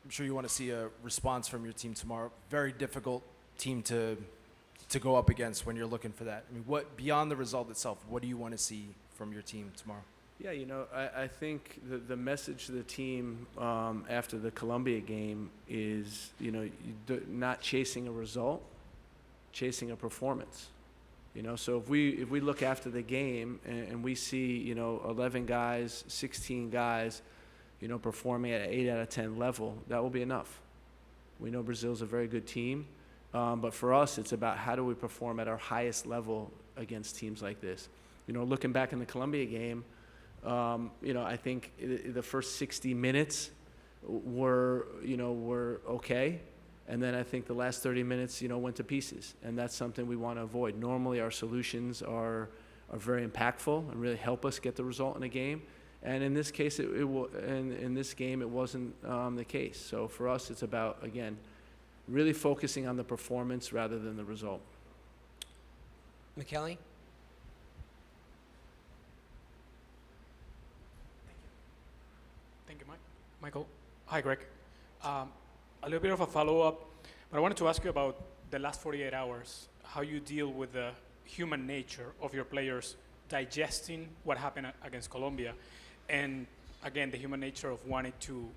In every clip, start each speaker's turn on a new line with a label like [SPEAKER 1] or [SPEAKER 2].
[SPEAKER 1] I'm sure you want to see a response from your team tomorrow. Very difficult team to go up against when you're looking for that. I mean, what beyond the result itself, what do you want to see from your team tomorrow?
[SPEAKER 2] Yeah, I think the message to the team after the Colombia game is, not chasing a result, chasing a performance. So if we look after the game and we see, 11 guys, 16 guys, performing at an 8 out of 10 level, that will be enough. We know Brazil's a very good team, but for us, it's about how do we perform at our highest level against teams like this. Looking back in the Colombia game, I think the first 60 minutes were okay. And then I think the last 30 minutes, went to pieces. And that's something we want to avoid. Normally our solutions are very impactful and really help us get the result in a game. And in this case, in this game, it wasn't the case. So for us, it's about, again, really focusing on the performance rather than the result.
[SPEAKER 3] McKelly?
[SPEAKER 4] Thank you, Michael. Hi, Greg. A little bit of a follow-up, but I wanted to ask you about the last 48 hours, how you deal with the human nature of your players digesting what happened against Colombia, and again, the human nature of wanting to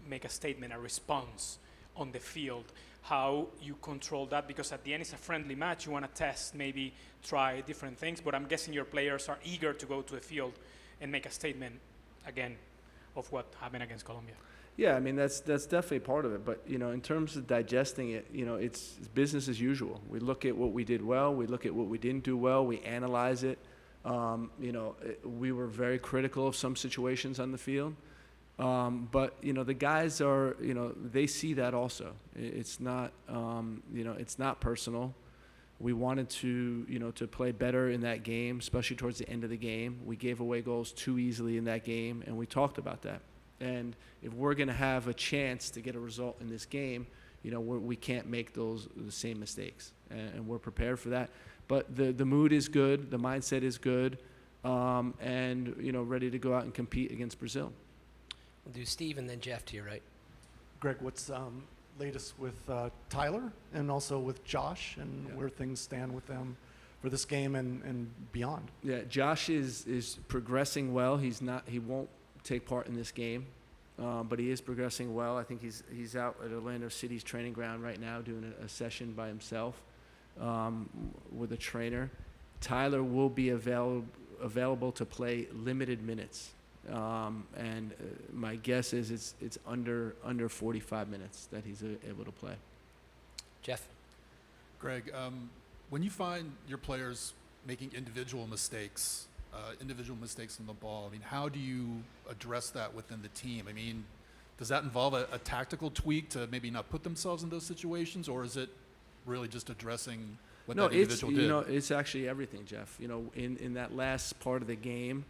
[SPEAKER 4] make a statement, a response on the field, how you control that, because at the end it's a friendly match, you want to test, maybe try different things, but I'm guessing your players are eager to go to the field and make a statement, again, of what happened against Colombia.
[SPEAKER 2] Yeah, I mean, that's definitely part of it. But, in terms of digesting it, it's business as usual. We look at what we did well. We look at what we didn't do well. We analyze it. We were very critical of some situations on the field. But, the guys are, they see that also. It's not, it's not personal. We wanted to, to play better in that game, especially towards the end of the game. We gave away goals too easily in that game, and we talked about that. And if we're going to have a chance to get a result in this game, we can't make the same mistakes, and we're prepared for that. But the mood is good, the mindset is good, and ready to go out and compete against Brazil.
[SPEAKER 3] We'll do Steve and then Jeff to your right.
[SPEAKER 5] Greg, what's latest with Tyler and also with Josh, and where things stand with them for this game and beyond?
[SPEAKER 2] Yeah, Josh is progressing well. He won't take part in this game, but he is progressing well. I think he's out at Orlando City's training ground right now doing a session by himself with a trainer. Tyler will be available to play limited minutes, and my guess is it's under 45 minutes that he's able to play.
[SPEAKER 3] Jeff?
[SPEAKER 6] Greg, when you find your players making individual mistakes on the ball, I mean, how do you address that within the team? I mean, does that involve a tactical tweak to maybe not put themselves in those situations, or is it really just addressing what that individual did?
[SPEAKER 2] It's actually everything, Jeff. In that last part of the game,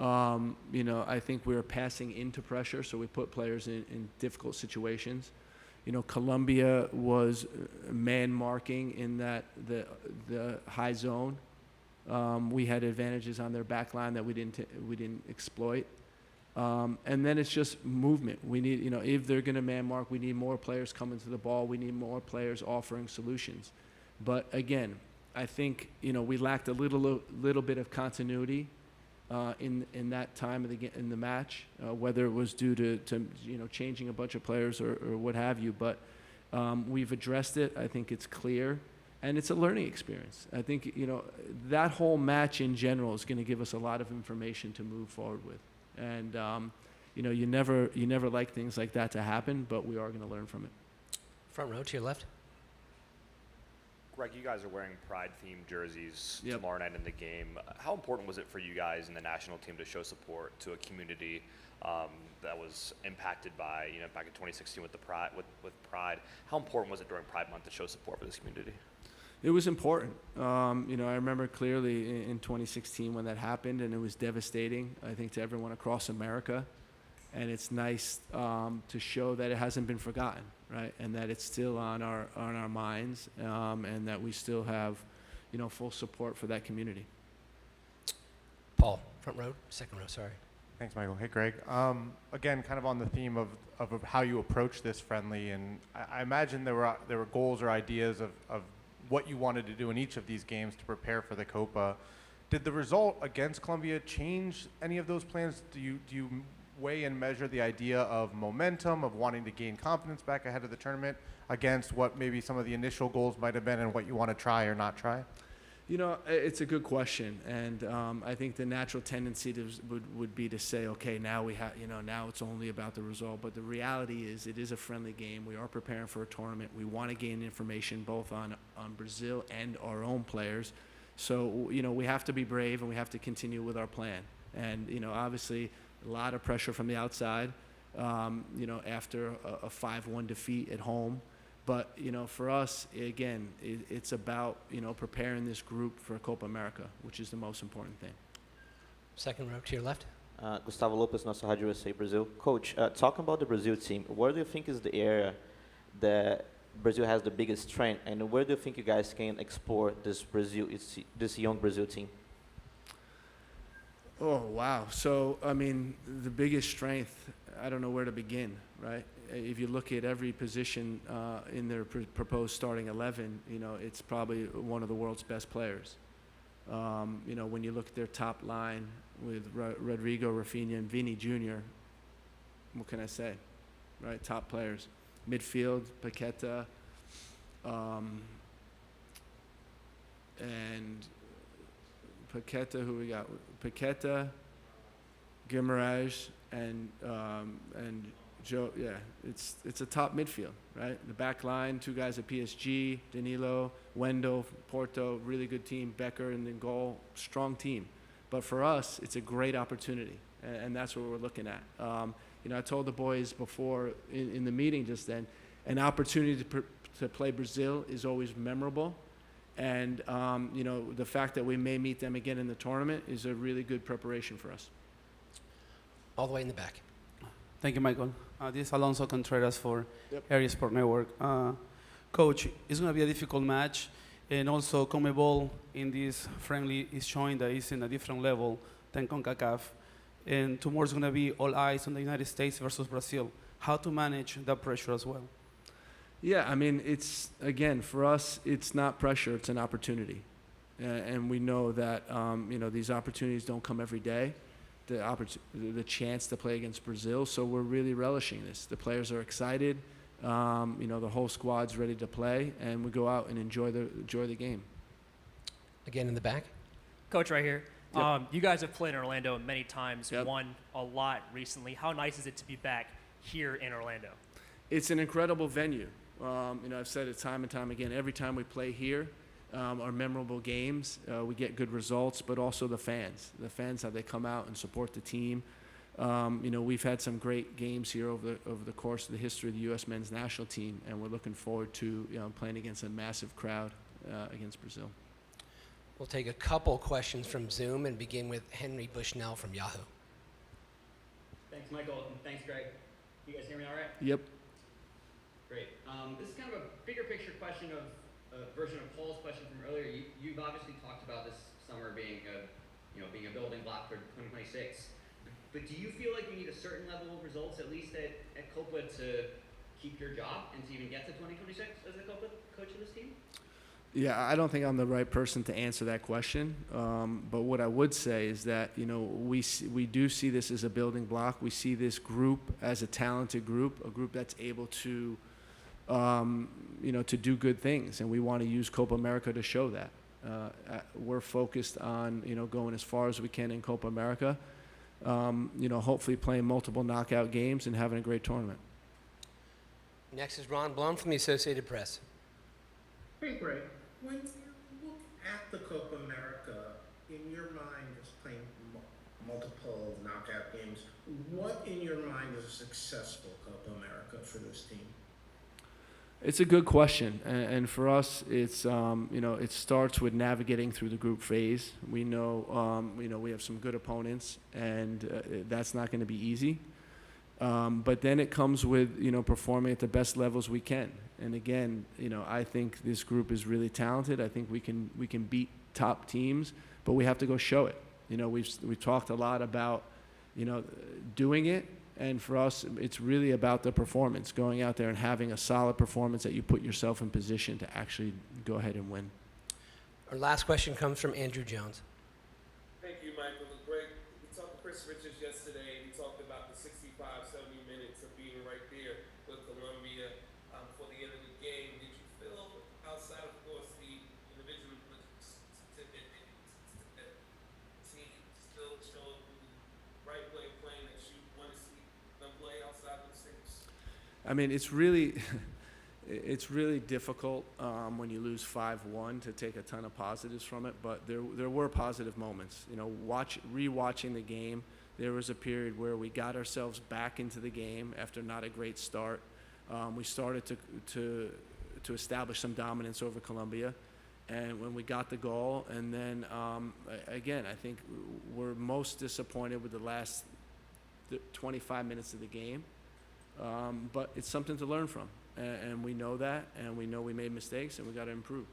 [SPEAKER 2] I think we were passing into pressure, so we put players in difficult situations. Colombia was man marking in that the high zone. We had advantages on their back line that we didn't exploit. And then it's just movement. We need, if they're going to man mark, we need more players coming to the ball. We need more players offering solutions. But again, I think, we lacked a little bit of continuity in that time of in the match, whether it was due to changing a bunch of players or what have you. But we've addressed it. I think it's clear. And it's a learning experience. I think, that whole match in general is going to give us a lot of information to move forward with. And, you never like things like that to happen, but we are going to learn from it.
[SPEAKER 3] Front row to your left.
[SPEAKER 7] Greg, you guys are wearing Pride-themed jerseys
[SPEAKER 2] Yep.
[SPEAKER 7] tomorrow night in the game. How important was it for you guys and the national team to show support to a community that was impacted by, back in 2016 with Pride? How important was it during Pride Month to show support for this community?
[SPEAKER 2] It was important. I remember clearly in 2016 when that happened, and it was devastating, I think, to everyone across America. And it's nice to show that it hasn't been forgotten, right? And that it's still on our minds, and that we still have, full support for that community.
[SPEAKER 3] Paul, front row, second row, sorry.
[SPEAKER 8] Thanks, Michael. Hey, Greg. Again, kind of on the theme of how you approach this friendly, and I imagine there were goals or ideas of what you wanted to do in each of these games to prepare for the Copa. Did the result against Colombia change any of those plans? Do you weigh and measure the idea of momentum, of wanting to gain confidence back ahead of the tournament against what maybe some of the initial goals might have been and what you want to try or not try?
[SPEAKER 2] You know, it's a good question, and I think the natural tendency would be to say, okay, now now it's only about the result. But the reality is, it is a friendly game. We are preparing for a tournament. We want to gain information both on Brazil and our own players. So, you know, we have to be brave and we have to continue with our plan. And, you know, obviously, a lot of pressure from the outside, you know, after a 5-1 defeat at home. But, you know, for us, again, it's about, you know, preparing this group for Copa America, which is the most important thing.
[SPEAKER 3] Second row to your left.
[SPEAKER 9] Gustavo Lopes, nosso Rádio USA Brazil. Coach, talking about the Brazil team, where do you think is the area that Brazil has the biggest strength, and where do you think you guys can explore this young Brazil team?
[SPEAKER 2] Oh, wow. So, I mean, the biggest strength, I don't know where to begin, right? If you look at every position in their proposed starting 11, you know, it's probably one of the world's best players. You know, when you look at their top line with Rodrigo, Rafinha, and Vini Jr., what can I say, right? Top players. Midfield, Paqueta, and Paqueta, who we got? Paqueta, Guimaraes, and Joe. Yeah, it's a top midfield, right? The back line, two guys at PSG, Danilo, Wendell, Porto, really good team. Becker and then goal, strong team. But for us, it's a great opportunity, and that's what we're looking at. You know, I told the boys before in the meeting just then, an opportunity to play Brazil is always memorable. And, you know, the fact that we may meet them again in the tournament is a really good preparation for us.
[SPEAKER 3] All the way in the back.
[SPEAKER 10] Thank you, Michael. This is Alonso Contreras for
[SPEAKER 2] Yep.
[SPEAKER 10] Area Sport Network. Coach, it's going to be a difficult match, and also CONMEBOL in this friendly is showing that it's in a different level than CONCACAF. And tomorrow's going to be all eyes on the United States versus Brazil. How to manage that pressure as well?
[SPEAKER 2] Yeah, I mean, it's, again, for us, it's not pressure, it's an opportunity. And we know that, you know, these opportunities don't come every day, the chance to play against Brazil, so we're really relishing this. The players are excited, you know, the whole squad's ready to play, and we go out and enjoy the game.
[SPEAKER 3] Again in the back.
[SPEAKER 11] Coach, right here.
[SPEAKER 2] Yep.
[SPEAKER 11] You guys have played in Orlando many times,
[SPEAKER 2] Yep.
[SPEAKER 11] won a lot recently. How nice is it to be back here in Orlando?
[SPEAKER 2] It's an incredible venue. You know, I've said it time and time again. Every time we play here, are memorable games. We get good results, but also the fans. The fans, how they come out and support the team. You know, we've had some great games here over the course of the history of the U.S. men's national team, and we're looking forward to, you know, playing against a massive crowd against Brazil.
[SPEAKER 3] We'll take a couple questions from Zoom and begin with Henry Bushnell from Yahoo.
[SPEAKER 12] Thanks, Michael, and thanks, Greg. You guys hear me all right?
[SPEAKER 2] Yep.
[SPEAKER 12] Great. This is kind of a bigger picture question of a version of Paul's question from earlier. You've obviously talked about this summer being a building block for 2026. But do you feel like you need a certain level of results, at least at Copa, to keep your job and to even get to 2026 as the Copa coach of this team?
[SPEAKER 2] Yeah, I don't think I'm the right person to answer that question. But what I would say is that, you know, we do see this as a building block. We see this group as a talented group, a group that's able to, you know, to do good things. And we want to use Copa America to show that. We're focused on, you know, going as far as we can in Copa America. You know, hopefully playing multiple knockout games and having a great tournament.
[SPEAKER 3] Next is Ron Blum from the Associated Press.
[SPEAKER 13] Hey, Greg. When you look at the Copa America, in your mind, as playing multiple knockout games, what in your mind is a successful Copa America for this team?
[SPEAKER 2] It's a good question, and for us, it's you know, it starts with navigating through the group phase. We know you know, we have some good opponents, and that's not going to be easy. But then it comes with, you know, performing at the best levels we can. And again, you know, I think this group is really talented. I think we can beat top teams, but we have to go show it. You know, we've talked a lot about, doing it. And for us, it's really about the performance, going out there and having a solid performance that you put yourself in position to actually go ahead and win.
[SPEAKER 3] Our last question comes from Andrew Jones.
[SPEAKER 14] Thank you, Michael. Greg, we talked to Chris Richards yesterday. He talked about the 65, 70 minutes of being right there with Colombia for the end of the game. Did you feel, outside of course the individual team still showed the right way of playing that you want to see them play outside of the six?
[SPEAKER 2] I mean, it's really difficult when you lose 5-1 to take a ton of positives from it, but there were positive moments. Rewatching the game, there was a period where we got ourselves back into the game after not a great start. We started to establish some dominance over Colombia, and when we got the goal, and then again, I think we're most disappointed with the last 25 minutes of the game, but it's something to learn from. And we know that, and we know we made mistakes, and we got to improve.